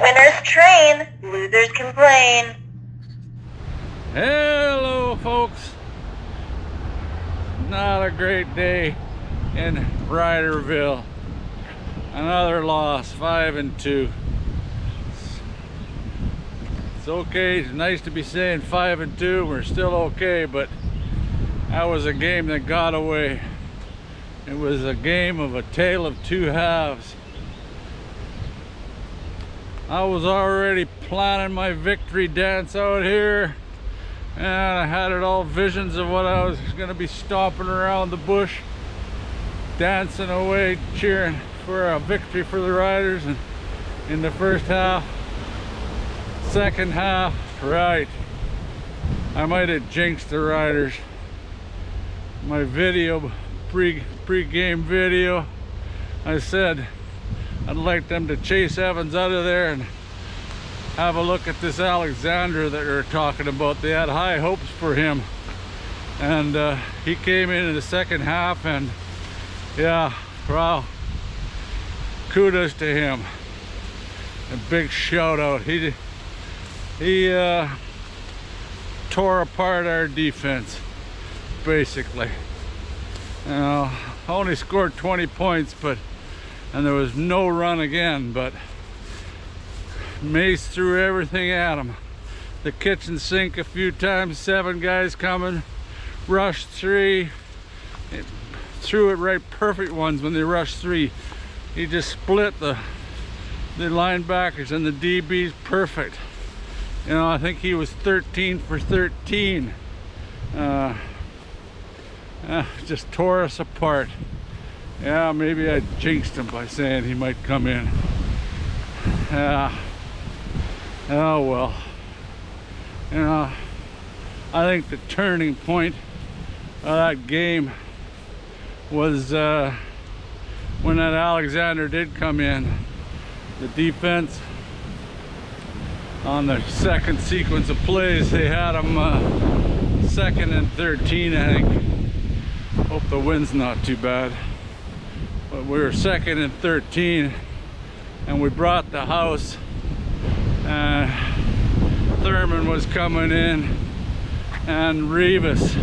Winners train, losers complain. Hello folks, not a great day in Riderville. Another loss, 5-2. It's okay, it's nice to be saying 5-2, we're still okay, but that was a game that got away. It was a game of a tale of two halves. I was already planning my victory dance out here, and I had it all visions of what I was going to be stomping around the bush, dancing away, cheering for a victory for the Riders. And in the first half, second half, right, I might have jinxed the Riders. My video, pre-game video, I said I'd like them to chase Evans out of there and have a look at this Alexander that they're talking about. They had high hopes for him, and he came in the second half, and yeah, wow, kudos to him. A big shout out. He tore apart our defense basically. You know, only scored 20 points, and there was no run again, but Mace threw everything at him. The kitchen sink a few times, 7 guys coming, rushed 3, it threw it right, perfect ones when they rushed 3. He just split the linebackers and the DBs perfect. You know, I think he was 13 for 13. Just tore us apart. Yeah, maybe I jinxed him by saying he might come in. Yeah. Oh well. You know, I think the turning point of that game was when that Alexander did come in. The defense, on the second sequence of plays, they had him 2nd and 13, I think. Hope the wind's not too bad. But we were 2nd and 13, and we brought the house. Thurman was coming in, and Rivas,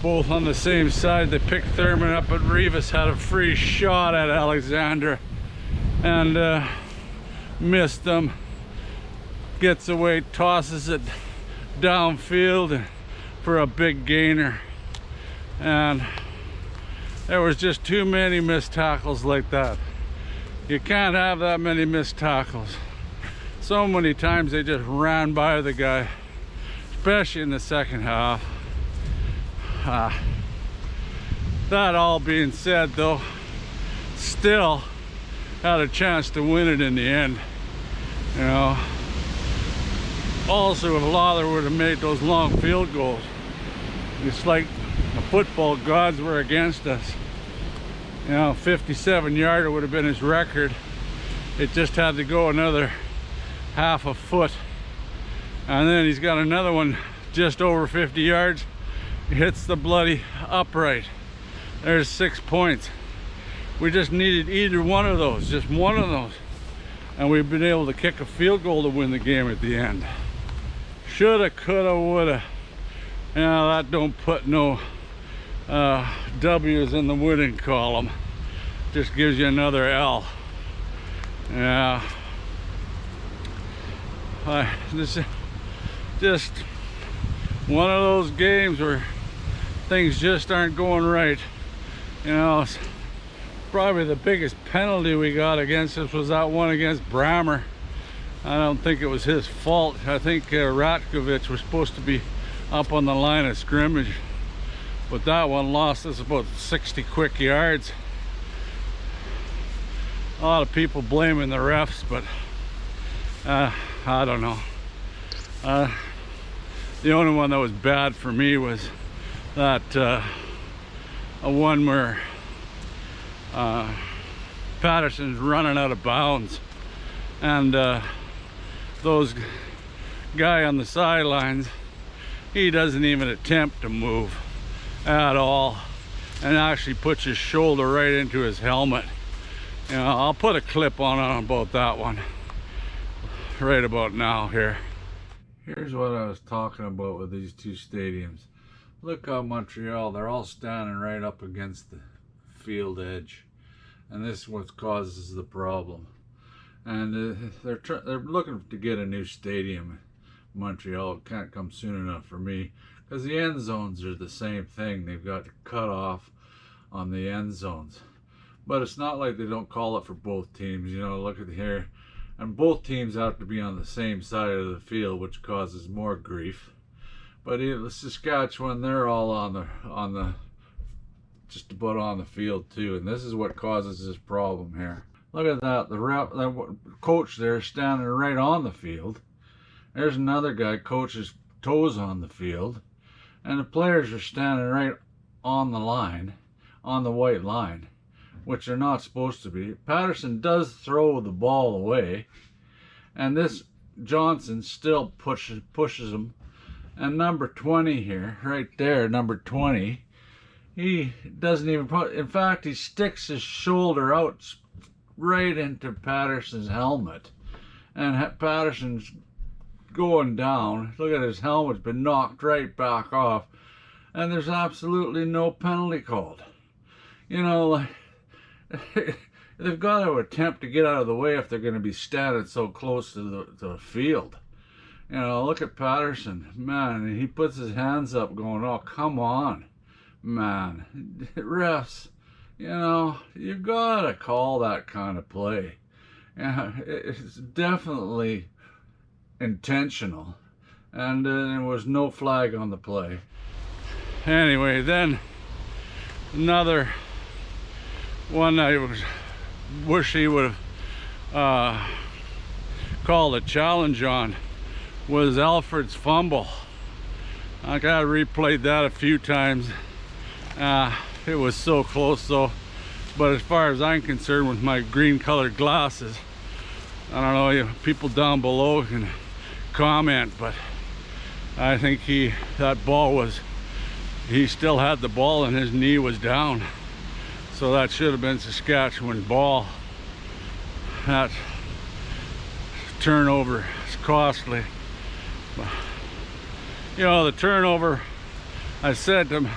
both on the same side. They picked Thurman up, but Rivas had a free shot at Alexander and missed them. Gets away, tosses it downfield for a big gainer, and there was just too many missed tackles like that. You can't have that many missed tackles. So many times they just ran by the guy, especially in the second half. That all being said, though, still had a chance to win it in the end. You know, also if Lawler would have made those long field goals, it's like the football gods were against us. You know, 57-yarder would have been his record. It just had to go another half a foot, and then he's got another one just over 50 yards. He hits the bloody upright. There's 6 points. We just needed either one of those, just one of those, and we've been able to kick a field goal to win the game at the end. Shoulda, coulda, woulda. You know, that don't put no W's in the winning column. Just gives you another L. Yeah. This is just one of those games where things just aren't going right. You know, it's probably the biggest penalty we got against us was that one against Brammer. I don't think it was his fault. I think Ratkovich was supposed to be up on the line of scrimmage, but that one lost us about 60 quick yards. A lot of people blaming the refs, but I don't know. The only one that was bad for me was that a one where Patterson's running out of bounds, and those guy on the sidelines, he doesn't even attempt to move at all, and actually puts his shoulder right into his helmet. You know, I'll put a clip on about that one. right about now here. Here's what I was talking about with these two stadiums. Look how Montreal, they're all standing right up against the field edge. And this is what causes the problem. And they're looking to get a new stadium. Montreal can't come soon enough for me, because the end zones are the same thing. They've got cut off on the end zones, but it's not like they don't call it for both teams. You know, look at here, and both teams have to be on the same side of the field, which causes more grief. But Saskatchewan, they're all on the just about on the field too, and this is what causes this problem here. Look at that, the coach there standing right on the field. There's another guy, coach's toes on the field, and the players are standing right on the line, on the white line, which they're not supposed to be. Patterson does throw the ball away, and this Johnson still pushes him. And number 20 here, right there, number 20, he doesn't even put, in fact, he sticks his shoulder out right into Patterson's helmet, and Patterson's going down. Look at his helmet's been knocked right back off, and there's absolutely no penalty called. You know, like, they've got to attempt to get out of the way if they're going to be standing so close to the field. You know, look at Patterson, man, he puts his hands up going, oh, come on, man. Refs, you know, you gotta call that kind of play. Yeah, it's definitely intentional, and there was no flag on the play. Anyway, then another one I wish he would have called a challenge on was Alfred's fumble. I got replayed that a few times. It was so close though, but as far as I'm concerned, with my green colored glasses, I don't know, people down below can comment, but I think that ball was, he still had the ball and his knee was down, so that should have been Saskatchewan ball. That turnover is costly. You know, the turnover, I said to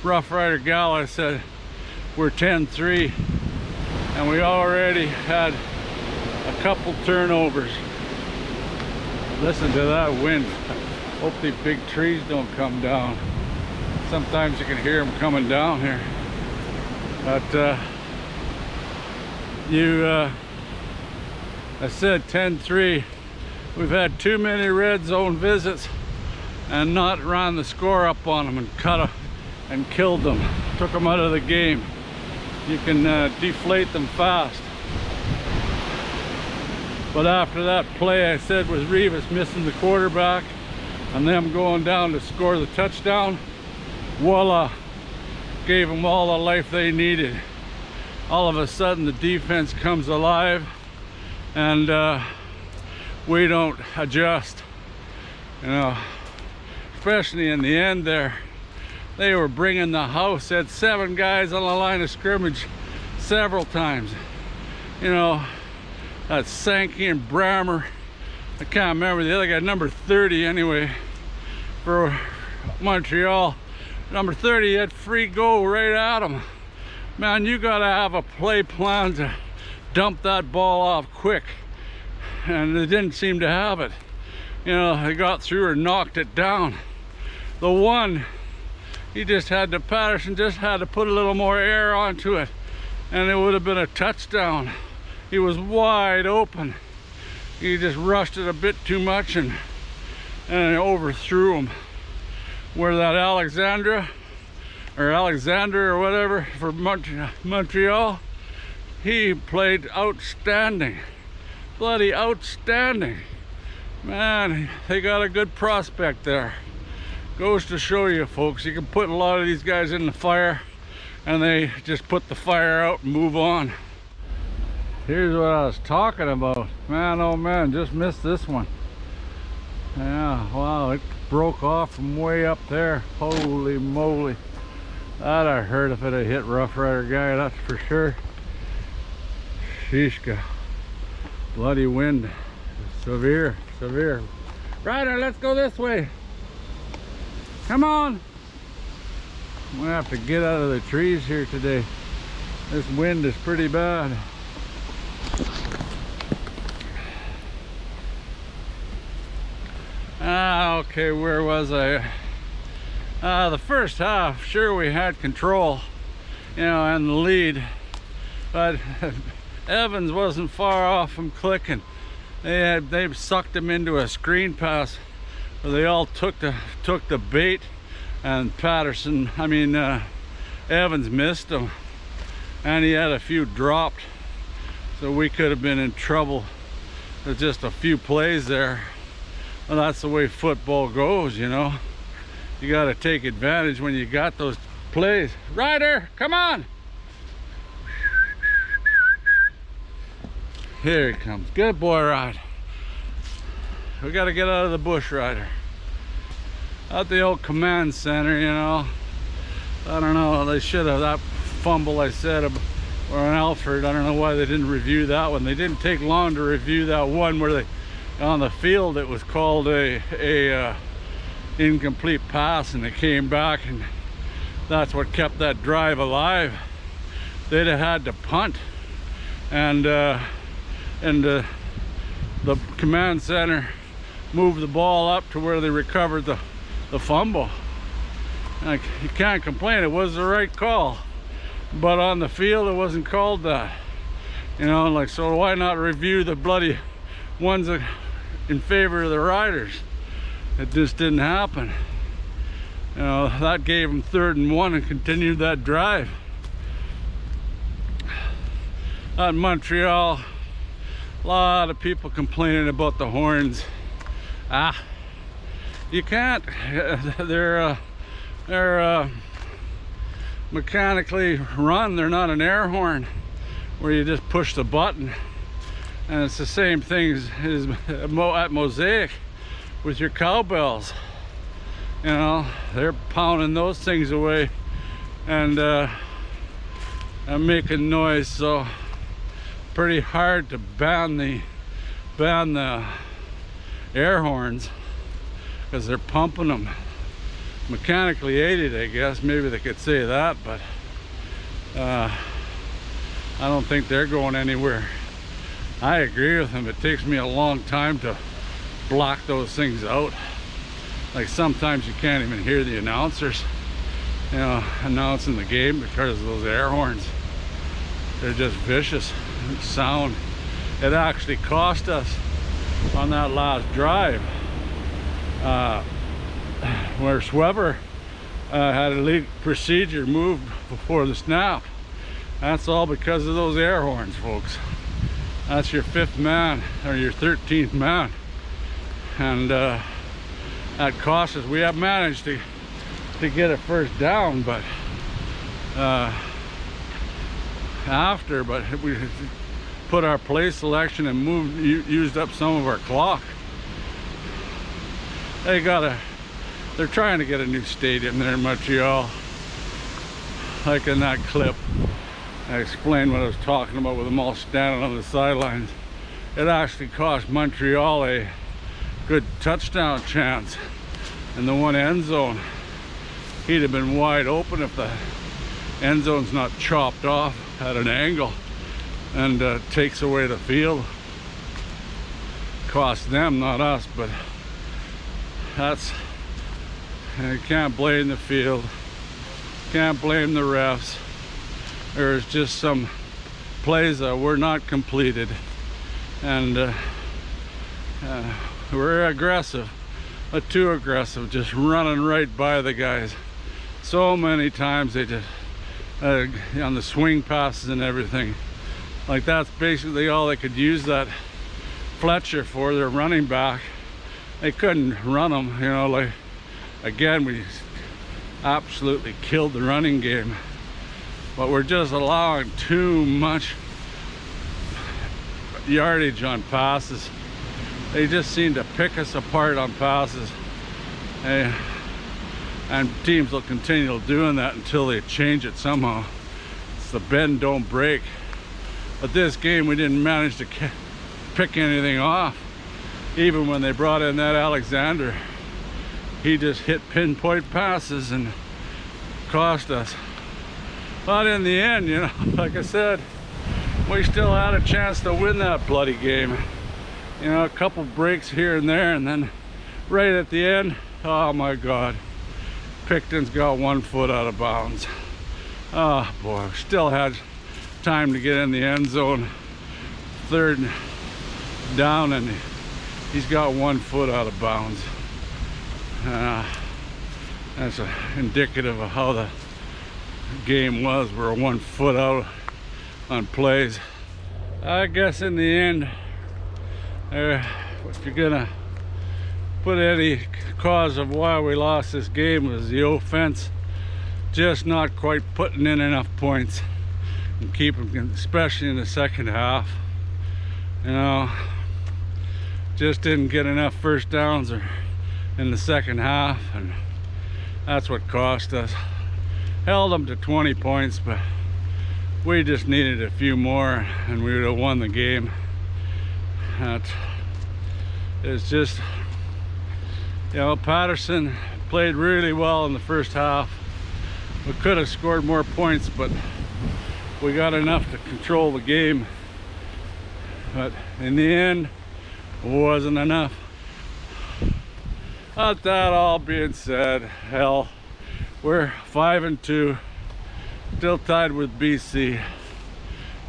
Rough Rider gal, I said, we're 10-3, and we already had a couple turnovers. Listen to that wind. Hope these big trees don't come down. Sometimes you can hear them coming down here. But I said 10-3. We've had too many red zone visits and not ran the score up on them and and killed them, took them out of the game. You can deflate them fast. But after that play I said was Revis missing the quarterback and them going down to score the touchdown, voila, gave them all the life they needed. All of a sudden the defense comes alive, and we don't adjust, you know, especially in the end there. They were bringing the house, had 7 guys on the line of scrimmage several times. You know, that Sankey and Brammer, I can't remember the other guy, number 30 anyway, for Montreal. Number 30 had free go right at him. Man, you gotta have a play plan to dump that ball off quick, and they didn't seem to have it. You know, they got through or knocked it down. The one, Patterson just had to put a little more air onto it, and it would have been a touchdown. He was wide open. He just rushed it a bit too much and overthrew him. Where that Alexander or whatever for Montreal, he played outstanding, bloody outstanding. Man, they got a good prospect there. Goes to show you, folks, you can put a lot of these guys in the fire and they just put the fire out and move on. Here's what I was talking about. Man, oh man, just missed this one. Yeah, wow, it broke off from way up there. Holy moly. That I heard if it had hit Rough Rider guy, that's for sure. Sheeshka. Bloody wind. Severe, severe. Ryder, let's go this way. Come on. I'm gonna have to get out of the trees here today. This wind is pretty bad. Okay, where was I? The first half, sure, we had control, you know, and the lead, but Evans wasn't far off from clicking. They sucked him into a screen pass where they all took the bait, and Evans missed him, and he had a few dropped, so we could have been in trouble. There's just a few plays there. Well, that's the way football goes, you know. You got to take advantage when you got those plays. Ryder, come on. Here he comes. Good boy, Ryder. We got to get out of the bush, Ryder. At the old command center, you know. I don't know, they should have, that fumble I said, or an Alfred, I don't know why they didn't review that one. They didn't take long to review that one where they, on the field, it was called a incomplete pass, and they came back, and that's what kept that drive alive. They'd have had to punt, and the command center moved the ball up to where they recovered the fumble. Like, you can't complain, it was the right call, but on the field it wasn't called that, you know. Like, so why not review the bloody ones that in favor of the Riders? It just didn't happen, you know. That gave them 3rd and 1 and continued that drive. At Montreal, a lot of people complaining about the horns. You can't, they're mechanically run. They're not an air horn where you just push the button. And it's the same thing as at Mosaic with your cowbells. You know, they're pounding those things away and making noise. So pretty hard to ban the air horns because they're pumping them. Mechanically aided, I guess, maybe they could say that, but I don't think they're going anywhere. I agree with them. It takes me a long time to block those things out. Like, sometimes you can't even hear the announcers, you know, announcing the game because of those air horns. They're just vicious sound. It actually cost us on that last drive where Sweber had a lead procedure moved before the snap. That's all because of those air horns, folks. That's your 5th man or your 13th man, and that cost us. We have managed to get a first down, but we put our play selection and used up some of our clock. They're trying to get a new stadium there in Montreal. Like in that clip, I explained what I was talking about with them all standing on the sidelines. It actually cost Montreal a good touchdown chance in the one end zone. He'd have been wide open if the end zone's not chopped off at an angle and takes away the field. Cost them, not us, but that's, you can't blame the field, can't blame the refs. There's just some plays that were not completed, and we're aggressive, but too aggressive, just running right by the guys. So many times they just on the swing passes and everything. Like, that's basically all they could use that Fletcher for, their running back. They couldn't run them, you know. Like, again, we absolutely killed the running game, but we're just allowing too much yardage on passes. They just seem to pick us apart on passes, and teams will continue doing that until they change it somehow. It's the bend don't break. But this game we didn't manage to pick anything off. even when they brought in that Alexander, he just hit pinpoint passes and cost us. But in the end, you know, like I said, we still had a chance to win that bloody game. You know, a couple breaks here and there, and then right at the end, oh my God, Picton's got 1 foot out of bounds. Oh boy, we still had time to get in the end zone, 3rd down, and he's got 1 foot out of bounds. That's indicative of how the game was. We're 1 foot out on plays. I guess in the end, if you're gonna put any cause of why we lost this game, was the offense just not quite putting in enough points and keeping, especially in the second half. You know, just didn't get enough first downs or in the second half, and that's what cost us. Held them to 20 points, but we just needed a few more and we would have won the game. It's just, you know, Patterson played really well in the first half. We could have scored more points, but we got enough to control the game. But in the end, it wasn't enough. But that all being said, hell, we're 5-2, still tied with BC.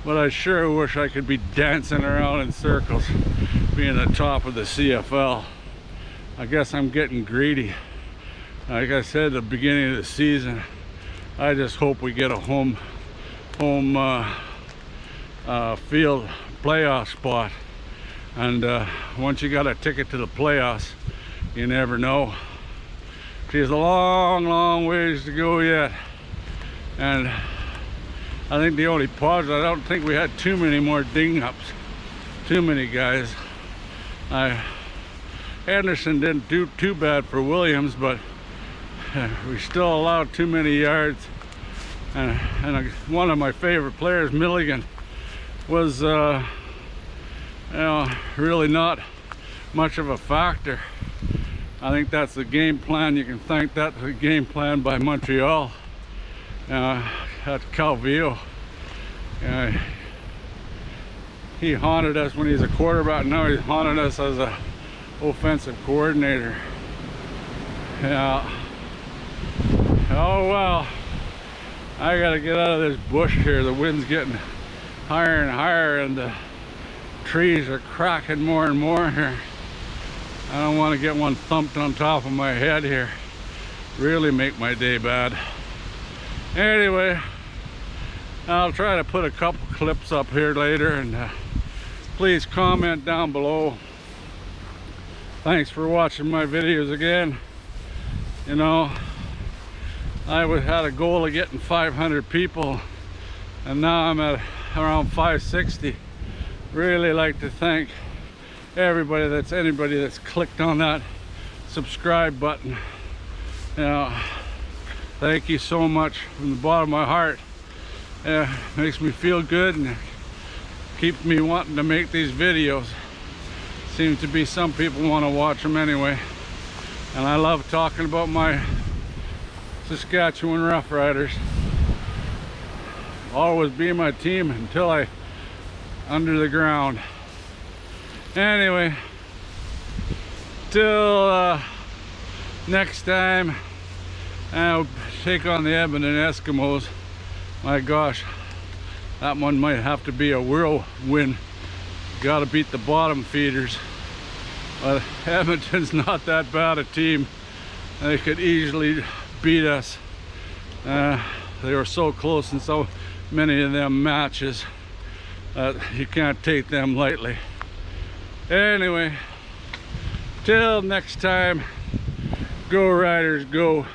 But I sure wish I could be dancing around in circles, being the top of the CFL. I guess I'm getting greedy. Like I said at the beginning of the season, I just hope we get a home field playoff spot. And once you got a ticket to the playoffs, you never know. There's a long ways to go yet. And I think the only positive, I don't think we had too many more ding-ups. Too many guys. Anderson didn't do too bad for Williams, but we still allowed too many yards. And one of my favorite players, Milligan, was you know, really not much of a factor. I think that's the game plan. You can thank that the game plan by Montreal at Calvillo. He haunted us when he's a quarterback. Now he's haunted us as a offensive coordinator. Yeah. Oh well. I gotta get out of this bush here. The wind's getting higher and higher, and the trees are cracking more and more here. I don't want to get one thumped on top of my head here. Really make my day bad. Anyway, I'll try to put a couple clips up here later, and please comment down below. Thanks for watching my videos again. You know, I had a goal of getting 500 people, and now I'm at around 560. Really like to thank anybody that's clicked on that subscribe button. You know, thank you so much from the bottom of my heart. Makes me feel good and keeps me wanting to make these videos. Seems to be some people want to watch them anyway, and I love talking about my Saskatchewan Roughriders. Always be my team until I under the ground. Anyway, till next time, I'll take on the Edmonton Eskimos. My gosh, that one might have to be a whirlwind. Got to beat the bottom feeders. But Edmonton's not that bad a team. They could easily beat us. They were so close in so many of them matches that you can't take them lightly. Anyway, till next time, go Riders, go.